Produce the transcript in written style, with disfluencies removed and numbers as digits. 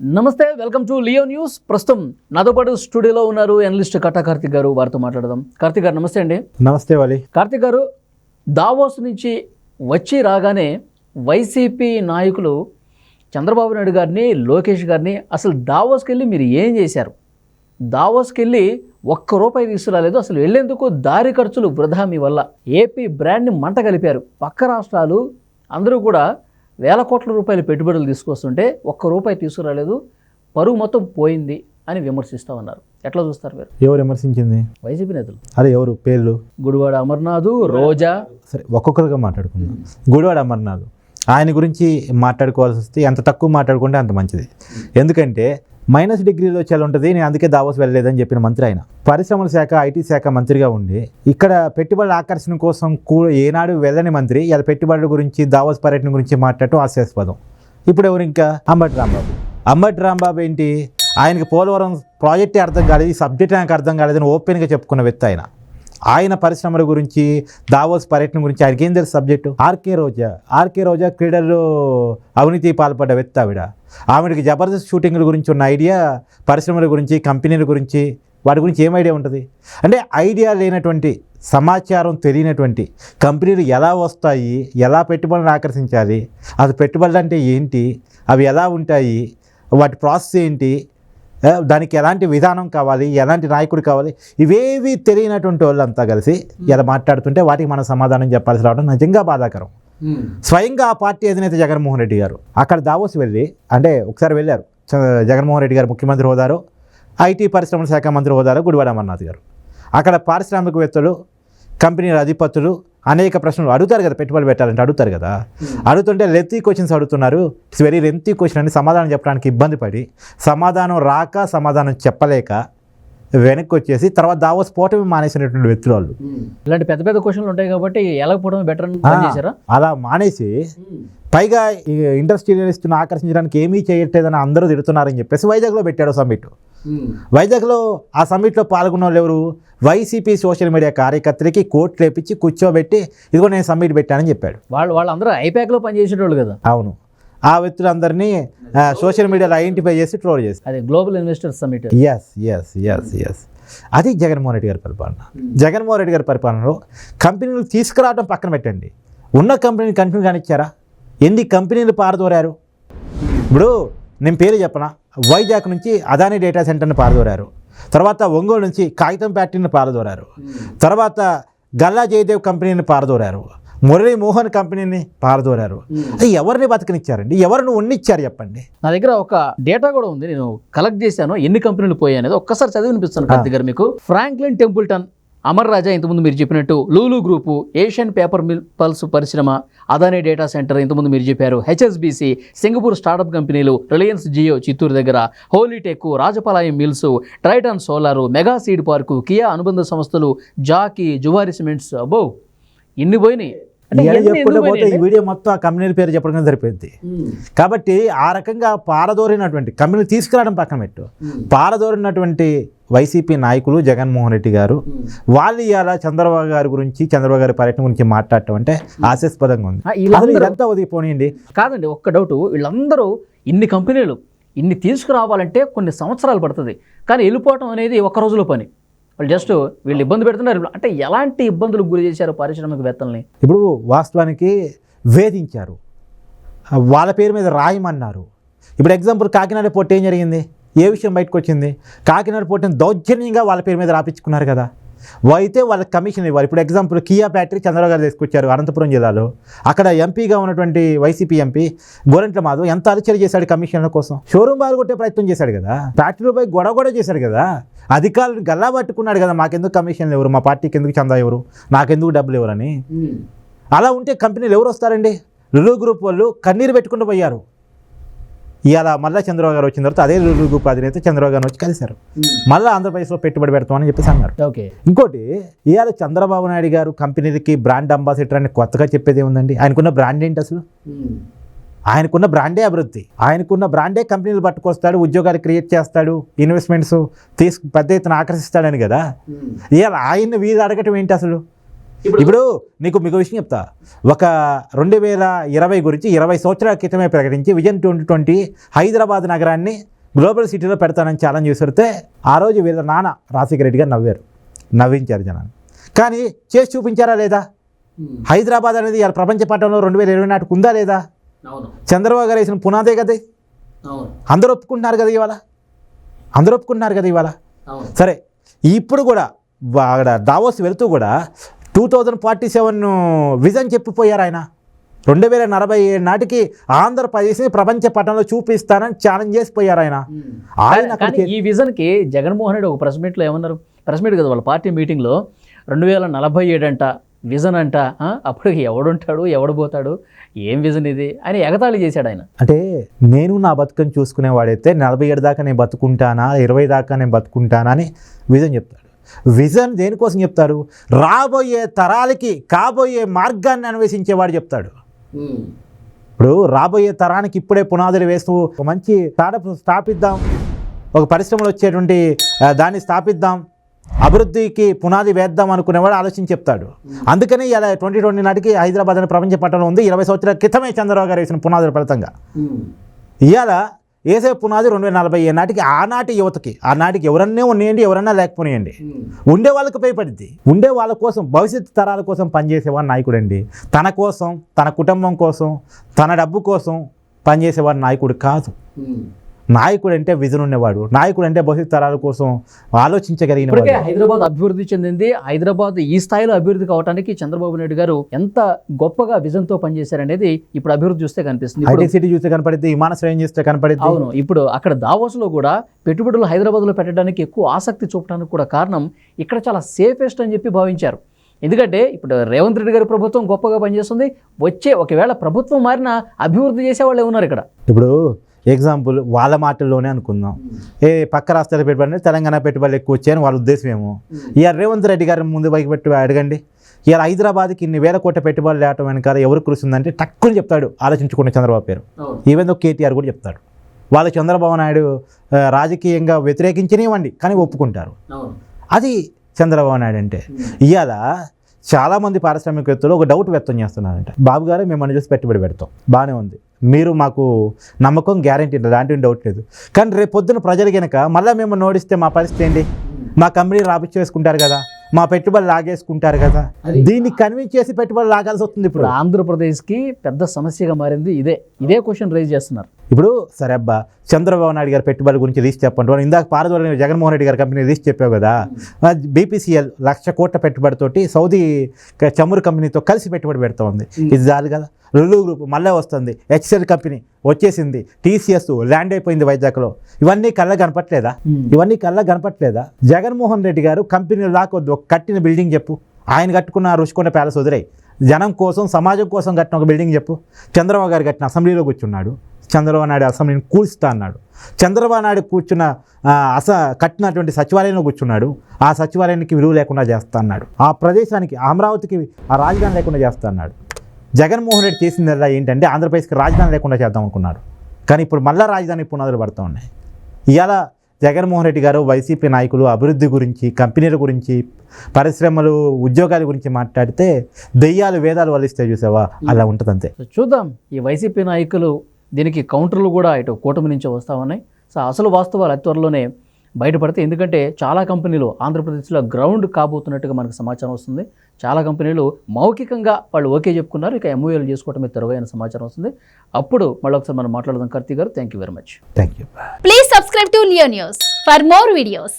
నమస్తే, welcome to Leo news. ప్రస్తుతం నాతో పాటు స్టూడియోలో ఉన్నారు అనలిస్ట్ కట్టా కార్తిక్ గారు. వారితో మాట్లాడదాం. కార్తిక్ గారు నమస్తే అండి. నమస్తే వాలి. కార్తిక్ గారు, దావోస్ నుంచి వచ్చి రాగానే వైసీపీ నాయకులు చంద్రబాబు నాయుడు గారిని, లోకేష్ గారిని అసలు దావోస్కి వెళ్ళి మీరు ఏం చేశారు, దావోస్కి వెళ్ళి ఒక్క రూపాయి తీసుకురాలేదు, అసలు వెళ్ళేందుకు దారి ఖర్చులు వృధా మీ వల్ల, ఏపీ బ్రాండ్ని మంట కలిపారు, పక్క రాష్ట్రాలు అందరూ కూడా వేల కోట్ల రూపాయల పెట్టుబడులు తీసుకొస్తుంటే ఒక్క రూపాయి తీసుకురాలేదు, పరువు మొత్తం పోయింది అని విమర్శిస్తూ ఉన్నారు. ఎట్లా చూస్తారు మీరు? ఎవరు విమర్శించింది? వైసీపీ నేతలు. అదే ఎవరు పేర్లు? గుడివాడ అమర్నాథ్, రోజా. సరే, ఒక్కొక్కరుగా మాట్లాడుకుందాం. గుడివాడ అమర్నాథ్ ఆయన గురించి మాట్లాడుకోవాల్సి వస్తే ఎంత తక్కువ మాట్లాడుకుంటే అంత మంచిది. ఎందుకంటే మైనస్ డిగ్రీలో వచ్చేలా ఉంటుంది. నేను అందుకే దావోస్ వెళ్ళలేదని చెప్పిన మంత్రి ఆయన. పరిశ్రమల శాఖ, ఐటీ శాఖ మంత్రిగా ఉండి ఇక్కడ పెట్టుబడుల ఆకర్షణ కోసం కూడా ఏనాడు వెళ్ళని మంత్రి ఇలా పెట్టుబడుల గురించి, దావోస్ పర్యటన గురించి మాట్లాడటం హాస్యాస్పదం. ఇప్పుడు ఎవరు ఇంకా? అంబటి రాంబాబు ఏంటి, ఆయనకి పోలవరం ప్రాజెక్టే అర్థం కాలేదు, ఈ సబ్జెక్ట్ నాకు అర్థం కాలేదని ఓపెన్గా చెప్పుకున్న వ్యక్తి ఆయన పరిశ్రమల గురించి, దావోస్ పర్యటన గురించి ఆయనకి ఏం తెలుసు సబ్జెక్టు? ఆర్కే రోజా క్రీడల్లో అవినీతి పాల్పడ్డ వ్యక్తి ఆవిడకి జబర్దస్త్ షూటింగ్ల గురించి ఉన్న ఐడియా, పరిశ్రమల గురించి, కంపెనీల గురించి, వాటి గురించి ఏం ఐడియా ఉంటుంది? అంటే ఐడియా లేనటువంటి, సమాచారం తెలియనటువంటి కంపెనీలు ఎలా వస్తాయి, ఎలా పెట్టుబడులను ఆకర్షించాలి, అది పెట్టుబడులు అంటే ఏంటి, అవి ఎలా ఉంటాయి, వాటి ప్రాసెస్ ఏంటి, దానికి ఎలాంటి విధానం కావాలి, ఎలాంటి నాయకుడు కావాలి, ఇవేవి తెలియనటువంటి వాళ్ళంతా కలిసి ఇలా మాట్లాడుతుంటే వాటికి మనం సమాధానం చెప్పాల్సి రావడం నిజంగా బాధాకరం. స్వయంగా ఆ పార్టీ అధినేత జగన్మోహన్ రెడ్డి గారు అక్కడ దావోస్ వెళ్ళి, అంటే ఒకసారి వెళ్ళారు జగన్మోహన్ రెడ్డి గారు ముఖ్యమంత్రి హోదాలో, ఐటీ పరిశ్రమల శాఖ మంత్రి హోదాలో గుడివాడ అమర్నాథ్ గారు. అక్కడ పారిశ్రామికవేత్తలు, కంపెనీల అధిపతులు అనేక ప్రశ్నలు అడుగుతారు కదా, పెట్టుబడి పెట్టాలంటే అడుగుతారు కదా. అడుగుతుంటే లెంతీ క్వశ్చన్స్ అడుగుతున్నారు. ఇట్స్ వెరీ లెంతీ క్వశ్చన్ అని సమాధానం చెప్పడానికి ఇబ్బంది పడి, సమాధానం రాక, సమాధానం చెప్పలేక వెనక్కి వచ్చేసి తర్వాత దావోస్ పోవటమే మానేసినటువంటి వ్యక్తులు వాళ్ళు. ఇలాంటి పెద్ద పెద్ద క్వశ్చన్లు ఉంటాయి కాబట్టి వెళ్ళకపోవడం బెటర్ చేశారా? అలా మానేసి పైగా ఇండస్ట్రియలిస్ట్ని ఆకర్షించడానికి ఏమీ చేయట్లేదని అందరూ తిడుతున్నారని చెప్పేసి వైజాగ్లో పెట్టాడు సమ్మిట్. వైజాగ్లో ఆ సమ్మిట్లో పాల్గొన్న వాళ్ళు ఎవరు? వైసీపీ సోషల్ మీడియా కార్యకర్తలకి కోట్లు లేపించి కూర్చోబెట్టి ఇదిగో నేను సమ్మిట్ పెట్టానని చెప్పాడు. వాళ్ళందరూ ఐపాక్లో పనిచేసేటోళ్ళు కదా. అవును, ఆ వ్యక్తులందరినీ సోషల్ మీడియాలో ఐడెంటిఫై చేసి ట్రోల్ చేసి, అదే గ్లోబల్ ఇన్వెస్టర్స్ సమ్మిట్. ఎస్ అది జగన్మోహన్ రెడ్డి గారి పరిపాలన. జగన్మోహన్ రెడ్డి గారి పరిపాలనలో కంపెనీలు తీసుకురావడం పక్కన పెట్టండి, ఉన్న కంపెనీని కంటిన్యూ కానిచ్చారా? ఎన్ని కంపెనీలు పారదోరారు? ఇప్పుడు నేను పేరు చెప్పనా, వైజాగ్ నుంచి అదానీ డేటా సెంటర్ని పారదోరారు, తర్వాత ఒంగోలు నుంచి కాగితం ఫ్యాక్టరీని పారదోరారు, తర్వాత గల్లా జయదేవ్ కంపెనీని పారదోరారు, మురళీ మోహన్ కంపెనీని పారదోరారు. అది ఎవరిని బతకనిచ్చారండి? ఎవరిని ఉన్నిచ్చారు చెప్పండి? నా దగ్గర ఒక డేటా కూడా ఉంది, నేను కలెక్ట్ చేశాను, ఎన్ని కంపెనీలు పోయాయి అనేది ఒక్కసారి చదివి వినిపిస్తాను కార్తిక్ గారు మీకు. ఫ్రాంక్లిన్ టెంపుల్టన్, అమర్ రాజా, ఇంతకుముందు మీరు చెప్పినట్టు Lulu group, Asian paper mill pulps పరిశ్రమ, అదానీ డేటా సెంటర్ ఇంతకుముందు మీరు చెప్పారు, హెచ్ఎస్బిసి, సింగపూర్ స్టార్టప్ కంపెనీలు, రిలయన్స్ జియో చిత్తూరు దగ్గర, Holitech, Rajapalayam mills, Triton solar, mega seed park, Kia అనుబంధ సంస్థలు, జాకీ, జువారి సిమెంట్స్. అబ్బో, ఇన్ని పోయినాయి. ఈ వీడియో మొత్తం ఆ కంపెనీల పేరు చెప్పడం సరిపోయింది. కాబట్టి ఆ రకంగా పారదోరినటువంటి కంపెనీలు తీసుకురావడం పక్కన పెట్టు, పారదోరినటువంటి వైసీపీ నాయకులు, జగన్మోహన్ రెడ్డి గారు వాళ్ళు ఇవాళ చంద్రబాబు గారి గురించి, చంద్రబాబు గారి పర్యటన గురించి మాట్లాడటం అంటే హాస్యాస్పదంగా ఉంది. ఇదంతా వదిలిపోనియండి. కాదండి, ఒక్క డౌట్, వీళ్ళందరూ ఇన్ని కంపెనీలు ఇన్ని తీసుకురావాలంటే కొన్ని సంవత్సరాలు పడుతుంది, కానీ వెళ్ళిపోవటం అనేది ఒక్క రోజులో పని. వాళ్ళు జస్ట్ వీళ్ళు ఇబ్బంది పెడుతున్నారు. అంటే ఎలాంటి ఇబ్బందులకు గురి చేశారు పారిశ్రామికవేత్తల్ని? ఇప్పుడు వాస్తవానికి వేధించారు, వాళ్ళ పేరు మీద రాయమన్నారు. ఇప్పుడు ఎగ్జాంపుల్ కాకినాడ పోర్ట్ ఏం జరిగింది? ఏ విషయం బయటకు వచ్చింది? కాకినాడ పోర్టుని దౌర్జన్యంగా వాళ్ళ పేరు మీద రాపించుకున్నారు కదా. అయితే వాళ్ళకి కమిషన్ ఇవ్వాలి. ఇప్పుడు ఎగ్జాంపుల్ కియా ఫ్యాక్టరీ చంద్రబాబు గారు తీసుకొచ్చారు అనంతపురం జిల్లాలో. అక్కడ ఎంపీగా ఉన్నటువంటి వైసీపీ ఎంపీ గోరంట్ల మాధవ్ ఎంత అలచడి చేశాడు కమిషన్ల కోసం. షోరూమ్ బార్ కొట్టే ప్రయత్నం చేశాడు కదా, ఫ్యాక్టరీపై గొడవ చేశాడు కదా, అధికారులు గల్లా పట్టుకున్నాడు కదా, మాకెందుకు కమిషన్లు ఎవరు, మా పార్టీకి ఎందుకు చందా ఎవరు, నాకెందుకు డబ్బులు ఎవరని. అలా ఉంటే కంపెనీలు ఎవరు వస్తారండి? లులు గ్రూప్ వాళ్ళు కన్నీరు పెట్టుకుంటూ పోయారు. ఇవాళ మళ్ళీ చంద్రబాబు గారు వచ్చిన తర్వాత అదే లులు గ్రూప్ అధినేత చంద్రబాబు గారిని వచ్చి కలిశారు. మళ్ళీ ఆంధ్రప్రదేశ్లో పెట్టుబడి పెడతామని చెప్పేసి అన్నారు. ఇంకోటి, ఇవాళ చంద్రబాబు నాయుడు గారు కంపెనీలకి బ్రాండ్ అంబాసిడర్ అని కొత్తగా చెప్పేది ఏముందండి? ఆయనకున్న బ్రాండ్ ఏంటి అసలు? ఆయనకున్న బ్రాండే అభివృద్ధి, ఆయనకున్న బ్రాండే కంపెనీలు పట్టుకొస్తాడు, ఉద్యోగాలు క్రియేట్ చేస్తాడు, ఇన్వెస్ట్మెంట్స్ పెద్ద ఎత్తున ఆకర్షిస్తాడని కదా. ఇవాళ ఆయన్ని వీరు అడగటం ఏంటి అసలు? ఇప్పుడు మీకు విషయం చెప్తా. ఒక 2020 గురించి 20 సంవత్సరాల క్రితమే ప్రకటించి విజన్ 2020 హైదరాబాద్ నగరాన్ని గ్లోబల్ సిటీలో పెడతానని ఛాలెంజ్ చేస్తే ఆ రోజు వీళ్ళ నాన్న రాజశేఖర రెడ్డి గారు నవ్వించారు జనాన్ని. కానీ చేసి చూపించారా లేదా? హైదరాబాద్ అనేది ఇవాళ ప్రపంచ పట్టణంలో 2020 నాటికి ఉందా లేదా? చంద్రబాబు గారు వేసిన పునాదే కదా. అందరూ ఒప్పుకుంటున్నారు కదా ఇవాళ. సరే, ఇప్పుడు కూడా దావోస్ వెళుతూ కూడా 2047 విజన్ చెప్పిపోయారు ఆయన. 2047 నాటికి ఆంధ్రప్రదేశ్ని ప్రపంచ పట్టణంలో చూపిస్తానని ఛాలెంజ్ చేసిపోయారు ఆయన. ఈ విజన్కి జగన్మోహన్ రెడ్డి ఒక ప్రెస్ మీట్లో ఏమన్నారు? ప్రెస్ మీట్ కదా వాళ్ళ పార్టీ మీటింగ్లో 2047 అంట విజన్ అంట. అప్పటికి ఎవడుంటాడు ఎవడు పోతాడు, ఏం విజన్ ఇది అని ఎగతాళి చేశాడు ఆయన. అంటే నేను నా బతుకని చూసుకునేవాడైతే 47 దాకా నేను బతుకుంటానా, 20 దాకా నేను బతుకుంటానా అని విజన్ చెప్తాడు. విజన్ దేనికోసం చెప్తాడు? రాబోయే తరాలకి కాబోయే మార్గాన్ని అన్వేషించేవాడు చెప్తాడు. ఇప్పుడు రాబోయే తరానికి ఇప్పుడే పునాదులు వేస్తూ ఒక మంచి స్టార్టప్ స్థాపిద్దాం, ఒక పరిశ్రమలు వచ్చేటువంటి దాన్ని స్థాపిద్దాం, అభివృద్ధికి పునాది వేద్దాం అనుకునేవాడు ఆలోచించి చెప్తాడు. అందుకని ఇలా 2020 నాటికి హైదరాబాద్ అనే ప్రపంచ పట్టణంలో ఉంది. 20 సంవత్సరాల క్రితమే చంద్రబాబు గారు వేసిన పునాదుల ఫలితంగా ఇవాళ వేసే పునాది 2047 నాటికి ఆనాటి యువతకి, ఆనాటికి ఎవరన్నా ఉన్నాయండి, ఎవరన్నా లేకపోనియండి, ఉండే వాళ్ళకి భయపడింది. ఉండే వాళ్ళ కోసం, భవిష్యత్తు తరాల కోసం పనిచేసేవాడు నాయకుడు అండి. తన కోసం, తన కుటుంబం కోసం, తన డబ్బు కోసం పనిచేసేవాడు నాయకుడు కాదు. నాయకుడు అంటే విజన్ ఉన్నవాడు, నాయకుడు అంటే భవిష్యత్ తరాల కోసం ఆలోచించగలిగిన. హైదరాబాద్ అభివృద్ధి చెందింది. హైదరాబాద్ ఈ స్థాయిలో అభివృద్ధి కావడానికి చంద్రబాబు నాయుడు గారు ఎంత గొప్పగా విజన్తో పనిచేశారనేది ఇప్పుడు అభివృద్ధి చూస్తే కనిపిస్తుంది. ఐటీ సిటీ చూస్తే కనపడింది, విమానాశ్రయం చూస్తే కనపడింది. అవును, ఇప్పుడు అక్కడ దావోస్లో కూడా పెట్టుబడులు హైదరాబాద్లో పెట్టడానికి ఎక్కువ ఆసక్తి చూపడానికి కూడా కారణం ఇక్కడ చాలా సేఫెస్ట్ అని చెప్పి భావించారు. ఎందుకంటే ఇప్పుడు రేవంత్ రెడ్డి గారి ప్రభుత్వం గొప్పగా పనిచేస్తుంది. ఒకవేళ ప్రభుత్వం మారినా అభివృద్ధి చేసేవాళ్ళు ఉన్నారు ఇక్కడ. ఇప్పుడు ఎగ్జాంపుల్ వాళ్ళ మాటల్లోనే అనుకుందాం, పక్క రాష్ట్రాల పెట్టుబడి తెలంగాణ పెట్టుబడులు ఎక్కువ వచ్చాయని వాళ్ళ ఉద్దేశం ఏమో. ఇక రేవంత్ రెడ్డి గారి ముందు పైకి పెట్టి అడగండి, ఇలా హైదరాబాద్కి ఇన్ని వేల కోట్ల పెట్టుబడులు లేవటం వెనకాల ఎవరు కృషిందంటే టక్కుని చెప్తాడు, ఆలోచించుకునే చంద్రబాబు పేరు. ఈవెన్ దో కేటీఆర్ కూడా చెప్తాడు. వాళ్ళు చంద్రబాబు నాయుడు రాజకీయంగా వ్యతిరేకించనివ్వండి కానీ ఒప్పుకుంటారు. అది చంద్రబాబు నాయుడు అంటే. ఇవాళ చాలామంది పారిశ్రామికవేత్తలు ఒక డౌట్ వ్యక్తం చేస్తున్నారంట, బాబు గారు మిమ్మల్ని చూసి పెట్టుబడి పెడతాం, బాగానే ఉంది, మీరు మాకు నమ్మకం గ్యారెంటీ అలాంటి డౌట్ లేదు, కానీ రేపు పొద్దున ప్రజలు కనుక మళ్ళీ మేము నోడిస్తే మా పరిస్థితి ఏంటి? మా కంపెనీ రాపిచ్చేసుకుంటారు కదా, మా పెట్టుబడులు లాగేసుకుంటారు కదా. దీన్ని కన్విన్స్ చేసి పెట్టుబడులు లాగాల్సి వస్తుంది. ఇప్పుడు ఆంధ్రప్రదేశ్కి పెద్ద సమస్యగా మారింది ఇదే క్వశ్చన్ రైజ్ చేస్తున్నారు. ఇప్పుడు సరే అబ్బా, చంద్రబాబు నాయుడు గారి పెట్టుబడి గురించి లీస్ట్ చెప్పండి. ఇందాక పారదోళ జగన్మోహన్ రెడ్డి గారి కంపెనీ లీస్ట్ చెప్పావు కదా, బీపీసీఎల్ 1,00,000 కోట్ల పెట్టుబడితోటి సౌదీ చమురు కంపెనీతో కలిసి పెట్టుబడి పెడతా ఉంది. ఇది చాలు కదా. రులు గ్రూప్ మళ్ళీ వస్తుంది, హెచ్సిఎల్ కంపెనీ వచ్చేసింది, టీసీఎస్ ల్యాండ్ అయిపోయింది వైజాగ్లో. ఇవన్నీ కళ్ళ కనపట్లేదా? జగన్మోహన్ రెడ్డి గారు కంపెనీలు దాకొద్దు, ఒక కట్టిన బిల్డింగ్ చెప్పు. ఆయన కట్టుకున్న రుషికొండ ప్యాలెస్ వదిలేయి, జనం కోసం సమాజం కోసం కట్టిన ఒక బిల్డింగ్ చెప్పు. చంద్రబాబు గారు కట్టిన అసెంబ్లీలో కూర్చున్నాడు, చంద్రబాబు నాయుడు అసెంబ్లీని కూల్చుతా అన్నాడు. చంద్రబాబు నాయుడు కట్టినటువంటి సచివాలయంలో కూర్చున్నాడు, ఆ సచివాలయానికి విలువ లేకుండా చేస్తా అన్నాడు. ఆ ప్రదేశానికి అమరావతికి ఆ రాజధాని లేకుండా చేస్తా అన్నాడు. జగన్మోహన్ రెడ్డి చేసిందల్లా ఏంటంటే ఆంధ్రప్రదేశ్కి రాజధాని లేకుండా చేద్దాం అనుకున్నారు, కానీ ఇప్పుడు మళ్ళీ రాజధాని పునాదులు పడుతూ ఉన్నాయి. ఇవాళ జగన్మోహన్ రెడ్డి గారు, వైసీపీ నాయకులు అభివృద్ధి గురించి, కంపెనీల గురించి, పరిశ్రమలు, ఉద్యోగాల గురించి మాట్లాడితే దెయ్యాలు వేదాలు వల్లిస్తే చూసావా, అలా ఉంటుంది అంతే. చూద్దాం, ఈ వైసీపీ నాయకులు దీనికి కౌంటర్లు కూడా ఇటు కూటమి నుంచి వస్తూ ఉన్నాయి. సో అసలు వాస్తవాలు అతి త్వరలోనే బయటపడితే, ఎందుకంటే చాలా కంపెనీలు ఆంధ్రప్రదేశ్లో గ్రౌండ్ కాబోతున్నట్టుగా మనకు సమాచారం వస్తుంది. చాలా కంపెనీలు మౌఖికంగా వాళ్ళు ఓకే చెప్పుకున్నారు, ఇక ఎంఓఏలు చేసుకోవటమే తెరవైన సమాచారం వస్తుంది. అప్పుడు మళ్ళీ ఒకసారి మనం మాట్లాడదాం. కార్తీ గారు, thank you very much. Thank you. Please subscribe to Leo news for more videos.